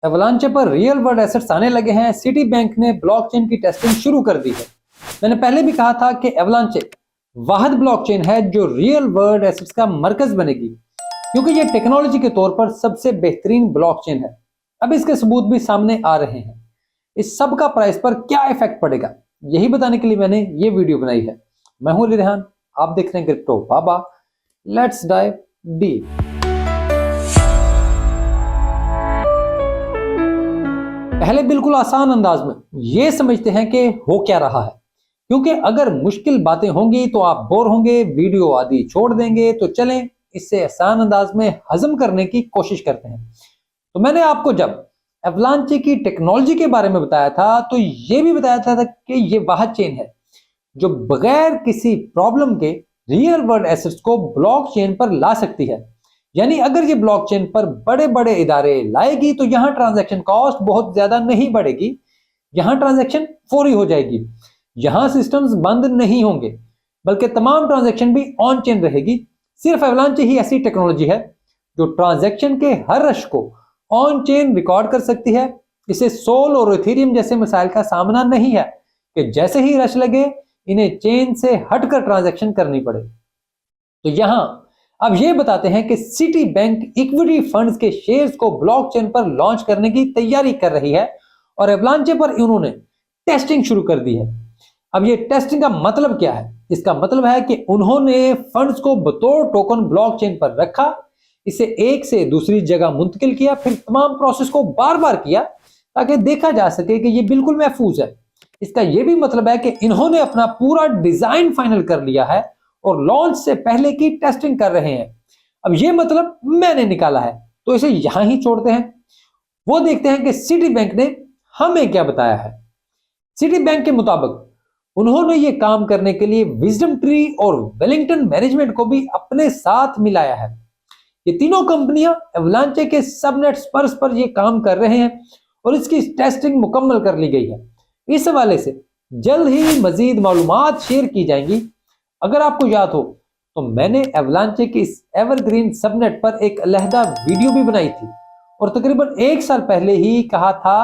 एवलांचे पर real world assets आने लगे हैं। सिटी बैंक ने ब्लॉकचेन की टेस्टिंग शुरू कर दी है। मैंने पहले भी कहा था कि एवलांचे वाहिद ब्लॉकचेन है जो रियल वर्ल्ड एसेट्स का मरकज बनेगी, क्योंकि ये टेक्नोलॉजी के तौर पर सबसे बेहतरीन ब्लॉकचेन है। अब इसके सबूत भी सामने आ रहे हैं। इस सब का प्राइस पर क्या इफेक्ट पड़ेगा, यही बताने के लिए मैंने ये वीडियो बनाई है। मैं हूं अली रेहान, आप देख रहे हैं crypto Baba. Let's dive deep. पहले बिल्कुल आसान अंदाज में ये समझते हैं कि हो क्या रहा है, क्योंकि अगर मुश्किल बातें होंगी तो आप बोर होंगे, वीडियो आदि छोड़ देंगे। तो चलें इससे आसान अंदाज में हजम करने की कोशिश करते हैं। तो मैंने आपको जब एवलांचे की टेक्नोलॉजी के बारे में बताया था तो ये भी बताया था कि ये वह चेन है जो बगैर किसी प्रॉब्लम के रियल वर्ल्ड एसेट्स को ब्लॉकचेन पर ला सकती है। यानी अगर ये ब्लॉकचेन पर बड़े बड़े इदारे लाएगी तो यहां ट्रांजैक्शन कॉस्ट बहुत ज्यादा नहीं बढ़ेगी, यहां ट्रांजैक्शन फौरी हो जाएगी, यहां सिस्टम्स बंद नहीं होंगे, बल्कि तमाम ट्रांजैक्शन भी ऑन चेन रहेगी। सिर्फ एवलांचे ही ऐसी टेक्नोलॉजी है जो ट्रांजैक्शन के हर रश को ऑन चेन रिकॉर्ड कर सकती है। इसे सोल और इथेरियम जैसे मसाइल का सामना नहीं है कि जैसे ही रश लगे इन्हें चेन से हटकर ट्रांजैक्शन करनी पड़े। तो यहां अब ये बताते हैं कि सिटी बैंक इक्विटी फंड्स के शेयर्स को ब्लॉकचेन पर लॉन्च करने की तैयारी कर रही है और एवलांचे पर उन्होंने टेस्टिंग शुरू कर दी है। अब ये टेस्टिंग का मतलब क्या है? इसका मतलब है कि उन्होंने फंड्स को बतौर टोकन ब्लॉकचेन पर रखा, इसे एक से दूसरी जगह मुंतकिल किया, फिर तमाम प्रोसेस को बार बार किया ताकि देखा जा सके कि ये बिल्कुल महफूज है। इसका यह भी मतलब है कि इन्होंने अपना पूरा डिजाइन फाइनल कर लिया है और लॉन्च से पहले की टेस्टिंग कर रहे हैं। अब यह मतलब मैंने निकाला है, तो इसे यहां ही छोड़ते हैं। वो देखते हैं कि सिटी बैंक ने हमें क्या बताया है। सिटी बैंक के मुताबिक उन्होंने ये काम करने के लिए विजडम ट्री और वेलिंगटन मैनेजमेंट को भी अपने साथ मिलाया है। ये तीनों कंपनियां एवलांचे के सबनेट स्पर्स पर ये काम कर रहे हैं और इसकी टेस्टिंग मुकम्मल कर ली गई है। इस हवाले से जल्द ही मजीद मालूमात शेयर की जाएंगी। अगर आपको याद हो तो मैंने एवलांचे की इस एवरग्रीन सबनेट पर एक अलहदा वीडियो भी बनाई थी और तकरीबन 1 साल पहले ही कहा था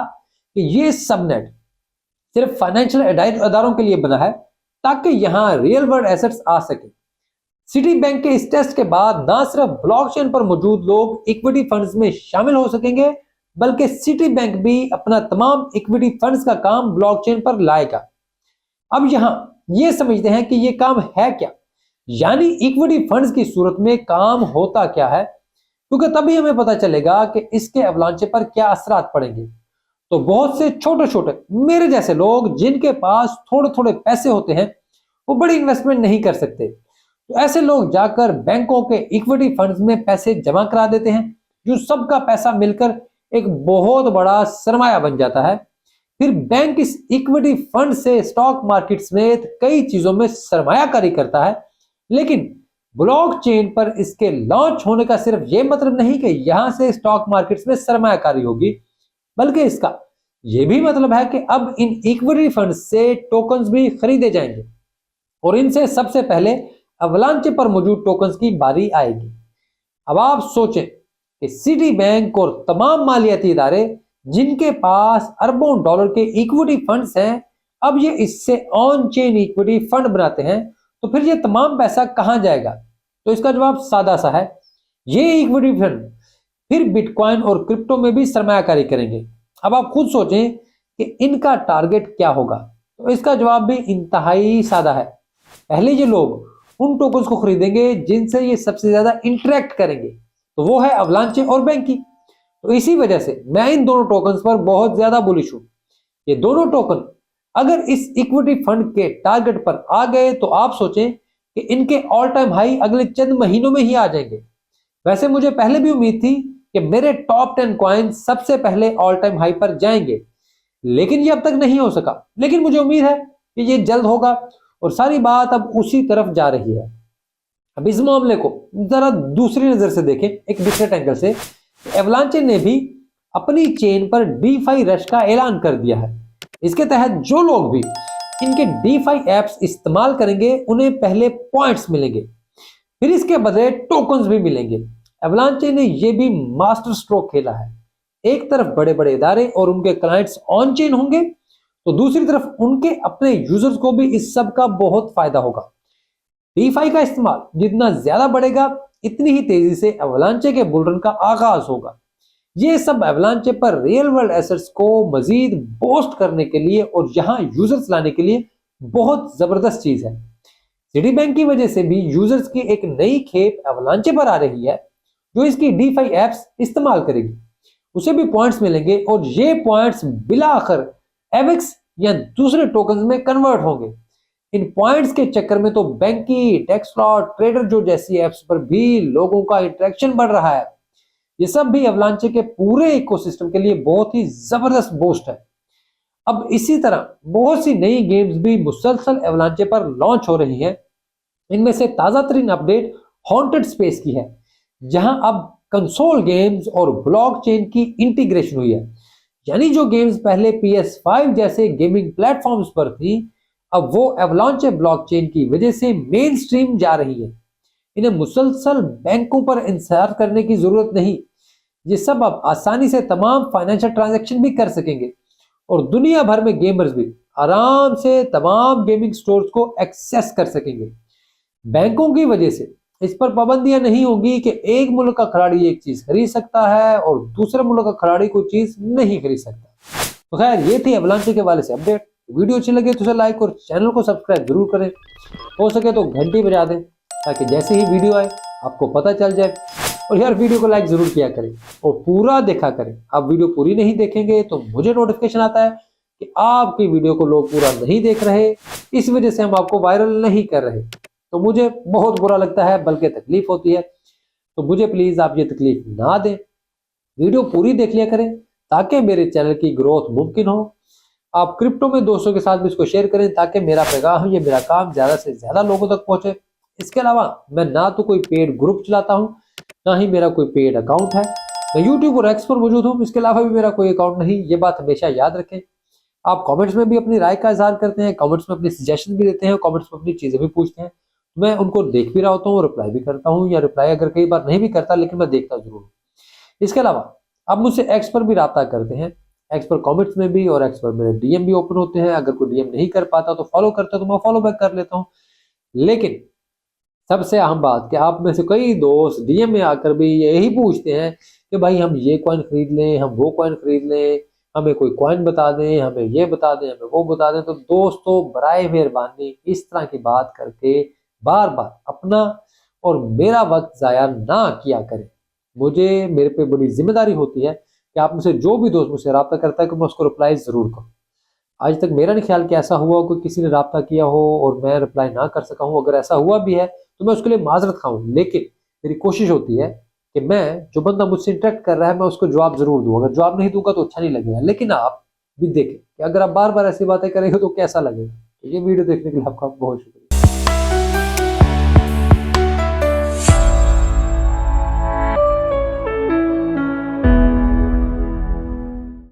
कि ये सबनेट सिर्फ फाइनेंशियल अदारों के लिए बना है ताकि यहां रियल वर्ल्ड एसेट्स आ सके। सिटी बैंक के इस टेस्ट के बाद ना सिर्फ ब्लॉकचेन पर मौजूद लोग इक्विटी फंड्स में शामिल हो सकेंगे, बल्कि सिटी बैंक भी अपना तमाम इक्विटी फंड्स का काम ब्लॉकचेन पर लाएगा। अब यहां ये समझते हैं कि ये काम है क्या, यानी इक्विटी फंड्स की सूरत में काम होता क्या है, क्योंकि तभी हमें पता चलेगा कि इसके एवलांचे पर क्या असरात पड़ेंगे। तो बहुत से छोटे छोटे मेरे जैसे लोग जिनके पास थोड़े थोड़े पैसे होते हैं वो बड़ी इन्वेस्टमेंट नहीं कर सकते, तो ऐसे लोग जाकर बैंकों के इक्विटी फंड्स में पैसे जमा करा देते हैं, जो सबका पैसा मिलकर एक बहुत बड़ा सरमाया बन जाता है। फिर बैंक इस इक्विटी फंड से स्टॉक मार्केट समेत कई चीजों में सरमायाकारी करता है। लेकिन ब्लॉकचेन पर इसके लॉन्च होने का सिर्फ ये मतलब नहीं कि यहां से स्टॉक मार्केट्स में सरमायाकारी होगी, बल्कि इसका यह भी मतलब है कि अब इन इक्विटी फंड से टोकन्स भी खरीदे जाएंगे और इनसे सबसे पहले एवलांचे पर मौजूद टोकन्स की बारी आएगी। अब आप सोचें कि सिटी बैंक और तमाम मालियाती इदारे जिनके पास अरबों डॉलर के इक्विटी फंड्स हैं, अब ये इससे ऑन चेन इक्विटी फंड बनाते हैं, तो फिर ये तमाम पैसा कहां जाएगा? तो इसका जवाब सादा सा है, ये इक्विटी फंड फिर बिटकॉइन और क्रिप्टो में भी सरमायाकारी करेंगे। अब आप खुद सोचें कि इनका टारगेट क्या होगा, तो इसका जवाब भी इंतहाई सादा है। पहले ये लोग उन टोकन्स को खरीदेंगे जिनसे ये सबसे ज्यादा इंटरेक्ट करेंगे, तो वो है एवलांचे और बैंक की। तो इसी वजह से मैं इन दोनों टोकन्स पर बहुत ज्यादा बुलिश हूं। ये दोनों टोकन अगर इस इक्विटी फंड के टारगेट पर आ गए तो आप सोचें कि इनके ऑल टाइम हाई अगले चंद महीनों में ही आ जाएंगे। वैसे मुझे पहले भी उम्मीद थी कि मेरे टॉप 10 कॉइन सबसे पहले ऑल टाइम हाई पर जाएंगे, लेकिन ये अब तक नहीं हो सका। लेकिन मुझे उम्मीद है कि ये जल्द होगा और सारी बात अब उसी तरफ जा रही है। अब इस मामले को जरा दूसरी नजर से देखें, एक डिफरेंट एंगल से। एवलांचे ने भी अपनी चेन पर डीफाई रश का ऐलान कर दिया है। इसके तहत जो लोग भी इनके डीफाई एप्स इस्तेमाल करेंगे उन्हें पहले पॉइंट्स मिलेंगे, फिर इसके बदले टोकन्स भी मिलेंगे। एवलांचे ने यह भी मास्टर स्ट्रोक खेला है। एक तरफ बड़े बड़े इदारे और उनके क्लाइंट्स ऑन चेन होंगे, तो दूसरी तरफ उनके अपने यूजर्स को भी इस सब का बहुत फायदा होगा। डीफाई का इस्तेमाल जितना ज्यादा बढ़ेगा, इतनी ही तेजी से एवलांचे के बुलरन का आगाज होगा। ये सब एवलांचे पर रियल वर्ल्ड एसेट्स को मजीद बूस्ट करने के लिए और यहाँ यूजर्स लाने के लिए बहुत जबरदस्त चीज है। सिटी बैंक की वजह से भी यूजर्स की एक नई खेप एवलांचे पर आ रही है। जो इसकी डीफाई एप्स इस्तेमाल करेगी उसे भी पॉइंट्स मिलेंगे और ये पॉइंट्स बिला आखिर एवेक्स या दूसरे टोकन्स में कन्वर्ट होंगे। इन पॉइंट्स के चक्कर में तो बैंकी, टेक्सफ्लॉट, ट्रेडर जो जैसी एप्स पर भी लोगों का इंटरेक्शन बढ़ रहा है। ये सब भी एवलांचे के पूरे इकोसिस्टम के लिए बहुत ही जबरदस्त बूस्ट है। अब इसी तरह बहुत सी नई गेम्स भी मुसलसल एवलांचे पर लॉन्च हो रही हैं। इनमें से ताजा तरीन अपडेट हॉन्टेड स्पेस की है, जहां अब कंसोल गेम्स और ब्लॉकचेन की इंटीग्रेशन हुई है। यानी जो गेम्स पहले PS5 जैसे गेमिंग प्लेटफॉर्म्स पर थी, अब वो एवलांचे ब्लॉकचेन की वजह से मेन स्ट्रीम जा रही है। इन्हें मुसलसल बैंकों पर इंतजार करने की जरूरत नहीं। ये सब अब आसानी से तमाम फाइनेंशियल ट्रांजैक्शन भी कर सकेंगे और दुनिया भर में गेमर्स भी आराम से तमाम गेमिंग स्टोर्स को एक्सेस कर सकेंगे। बैंकों की वजह से इस पर पाबंदियां नहीं होगी कि एक मुल्क का खिलाड़ी एक चीज खरीद सकता है और दूसरे मुल्क का खिलाड़ी कोई चीज नहीं खरीद सकता। तो खैर, ये थी एवलांचे के वाले से अपडेट। वीडियो अच्छी लगे तो उसे लाइक और चैनल को सब्सक्राइब जरूर करें। हो सके तो घंटी बजा दें ताकि जैसे ही वीडियो आए आपको पता चल जाए। और यार, वीडियो को लाइक जरूर किया करें और पूरा देखा करें। आप वीडियो पूरी नहीं देखेंगे तो मुझे नोटिफिकेशन आता है कि आपकी वीडियो को लोग पूरा नहीं देख रहे, इस वजह से हम आपको वायरल नहीं कर रहे। तो मुझे बहुत बुरा लगता है, बल्कि तकलीफ होती है। तो मुझे प्लीज आप ये तकलीफ ना दें, वीडियो पूरी देख लिया करें ताकि मेरे चैनल की ग्रोथ मुमकिन हो। आप क्रिप्टो में दोस्तों के साथ भी इसको शेयर करें ताकि मेरा पैगाम, ये मेरा काम ज्यादा से ज्यादा लोगों तक पहुंचे। इसके अलावा मैं ना तो कोई पेड ग्रुप चलाता हूं, ना ही मेरा कोई पेड अकाउंट है। मैं यूट्यूब और एक्स पर मौजूद हूं, इसके अलावा भी मेरा कोई अकाउंट नहीं। ये बात हमेशा याद रखें। आप कमेंट्स में भी अपनी राय का इजहार करते हैं, कमेंट्स में अपनी सजेशन भी देते हैं, कमेंट्स में अपनी चीजें भी पूछते हैं। मैं उनको देख भी रहा होता हूँ, रिप्लाई भी करता हूँ, या रिप्लाई अगर कई बार नहीं भी करता लेकिन मैं देखता जरूर हूँ। इसके अलावा आप मुझसे एक्स पर भी राब्ता करते हैं, एक्स पर कमेंट्स में भी, और एक्स पर मेरे डीएम भी ओपन होते हैं। अगर कोई डीएम नहीं कर पाता तो फॉलो करता तो मैं फॉलो बैक कर लेता हूँ। लेकिन सबसे अहम बात कि आप में से कई दोस्त डीएम में आकर भी यही पूछते हैं कि भाई हम ये कॉइन खरीद लें, हम वो कॉइन खरीद लें, हमें कोई कॉइन बता दें, हमें ये बता दें, हमें वो बता दें। तो दोस्तों, बराए मेहरबानी इस तरह की बात करके बार बार अपना और मेरा वक्त जाया ना किया करें। मेरे पे बड़ी जिम्मेदारी होती है कि आप मुझसे जो भी दोस्त मुझसे रब्ता करता है कि मैं उसको रिप्लाई जरूर करूँ। आज तक मेरा नहीं ख्याल कि ऐसा हुआ हो कि किसी ने रब्ता किया हो और मैं रिप्लाई ना कर सका हूँ। अगर ऐसा हुआ भी है तो मैं उसके लिए माजरत खाऊं, लेकिन मेरी कोशिश होती है कि मैं जो बंदा मुझसे इंटरेक्ट कर रहा है मैं उसको जवाब जरूर दूं। अगर जवाब नहीं दूंगा तो अच्छा नहीं लगेगा। लेकिन आप भी देखें कि अगर आप बार बार ऐसी बातें करेंगे तो कैसा लगेगा। तो ये वीडियो देखने के लिए आपका बहुत शुक्रिया।